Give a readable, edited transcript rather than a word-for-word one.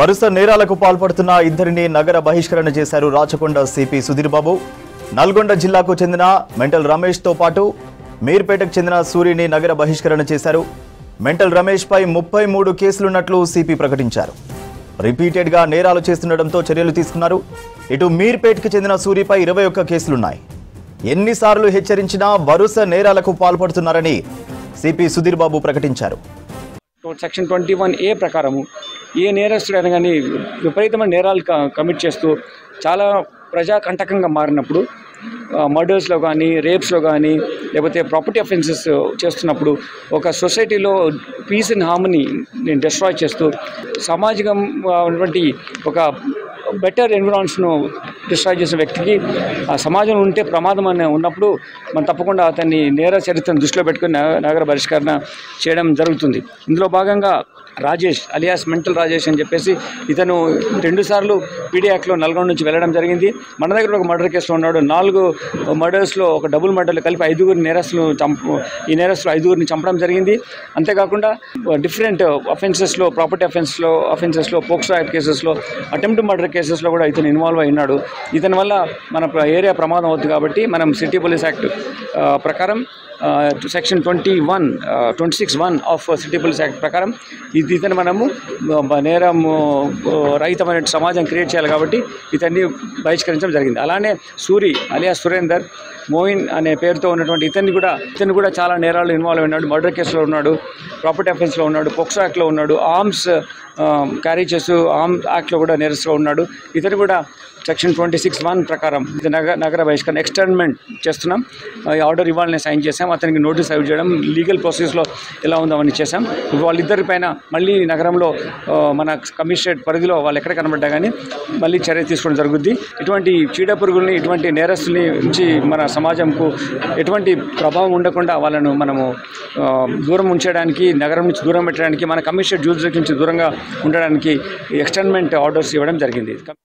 వరుస నేరాలకు పాల్పడుతున్న ఇద్దరిని నగర బహిష్కరణ చేశారు రాచకొండ సిపి సుధీర్ బాబు. నల్గొండ జిల్లాకు చెందిన మెంటల్ రమేష్ తో పాటు మీర్పేటకు చెందిన సూరిని నగర బహిష్కరణ చేశారు. మెంటల్ రమేష్ పై 33 కేసులున్నట్లు సిపి ప్రకటించారు. రిపీటెడ్ గా నేరాలు చేస్తుండటంతో చర్యలు తీసుకున్నారు. ఇటు మీర్పేటకు చెందిన సూరిపై 21 కేసులున్నాయి. ఎన్నిసార్లు హెచ్చరించినా వరుస నేరాలకు పాల్పడుతున్నారని సిపి సుధీర్ బాబు ప్రకటించారు. సెక్షన్ 21A ప్రకారము ఏ నేరస్తుడైనా కానీ విపరీతమైన నేరాలు కమిట్ చేస్తూ చాలా ప్రజాకంటకంగా మారినప్పుడు మర్డర్స్లో కానీ రేప్స్లో కానీ లేకపోతే ప్రాపర్టీ అఫెన్సెస్ చేస్తున్నప్పుడు ఒక సొసైటీలో పీస్ అండ్ హార్మనీ డిస్ట్రాయ్ చేస్తూ సామాజికం ఉన్నటువంటి ఒక బెటర్ ఎన్విరాన్మెంట్స్ను డిస్ట్రాయ్ చేసిన వ్యక్తికి ఆ సమాజంలో ఉంటే ప్రమాదం అని ఉన్నప్పుడు మనం తప్పకుండా అతన్ని నేర చరిత్రను దృష్టిలో పెట్టుకుని నగర బహిష్కరణ చేయడం జరుగుతుంది. ఇందులో భాగంగా రాజేష్ అలియాస్ మెంటల్ రాజేష్ అని చెప్పేసి ఇతను 2 సార్లు పీడీ యాక్ట్లో నల్గొండ నుంచి వెళ్ళడం జరిగింది. మన దగ్గర ఒక మర్డర్ కేసులో ఉన్నాడు. 4 మర్డర్స్లో ఒక డబుల్ మర్డర్లు కలిపి 5 నేరస్తులు ఈ నేరస్తులు 5 చంపడం జరిగింది. అంతేకాకుండా డిఫరెంట్ అఫెన్సెస్లో ప్రాపర్టీ అఫెన్సెస్లో పోక్సో యాక్ట్ కేసెస్లో అటెంప్ట్ మర్డర్ కేసెస్లో కూడా ఇతను ఇన్వాల్వ్ అయినాడు. ఇతని వల్ల మన ఏరియా ప్రమాదం అవుతుంది కాబట్టి మనం సిటీ పోలీస్ యాక్ట్ ప్రకారం section 26(1) of city police act ప్రకారం ఇతను మనము నేరము రహితమైన సమాజం క్రియేట్ చేయాలి కాబట్టి ఇతన్ని బహిష్కరించడం జరిగింది. అలానే సూరి అలియాస్ సురేందర్ మోయిన్ అనే పేరుతో ఉన్నటువంటి ఇతను కూడా చాలా నేరాలు ఇన్వాల్వ్ అయినాడు. మర్డర్ కేసులో ఉన్నాడు, ప్రాపర్టీ అఫెన్స్లో ఉన్నాడు, పోక్సో యాక్ట్లో ఉన్నాడు, ఆర్మ్స్ క్యారీ చేస్తూ ఆర్మ్స్ యాక్ట్లో కూడా నేరస్తుగా ఉన్నాడు. ఇతను కూడా సెక్షన్ 26(1) ప్రకారం ఇది నగర బహిష్కరణ ఎక్స్టర్న్మెంట్ చేస్తున్నాం. ఈ ఆర్డర్ ఇవాళనే సైన్ చేసాం. అతనికి నోటీస్ సర్వ్ చేయడం, లీగల్ ప్రాసెస్లో ఎలా ఉందో అవన్నీ చేసాం. వాళ్ళిద్దరి పైన మళ్ళీ నగరంలో మన కమిషనరేట్ పరిధిలో వాళ్ళు ఎక్కడ కనబడ్డా కానీ మళ్ళీ చర్య తీసుకోవడం జరుగుద్ది. ఇటువంటి చీడ పురుగుల్ని, ఇటువంటి నేరస్తుల్ని నుంచి మన సమాజంకు ఎటువంటి ప్రభావం ఉండకుండా వాళ్ళను మనము దూరం ఉంచడానికి, నగరం నుంచి దూరం పెట్టడానికి, మన కమిషనరేట్ జ్యూరిడిక్షన్ నుంచి దూరంగా ఉండడానికి ఎక్స్టర్న్మెంట్ ఆర్డర్స్ ఇవ్వడం జరిగింది.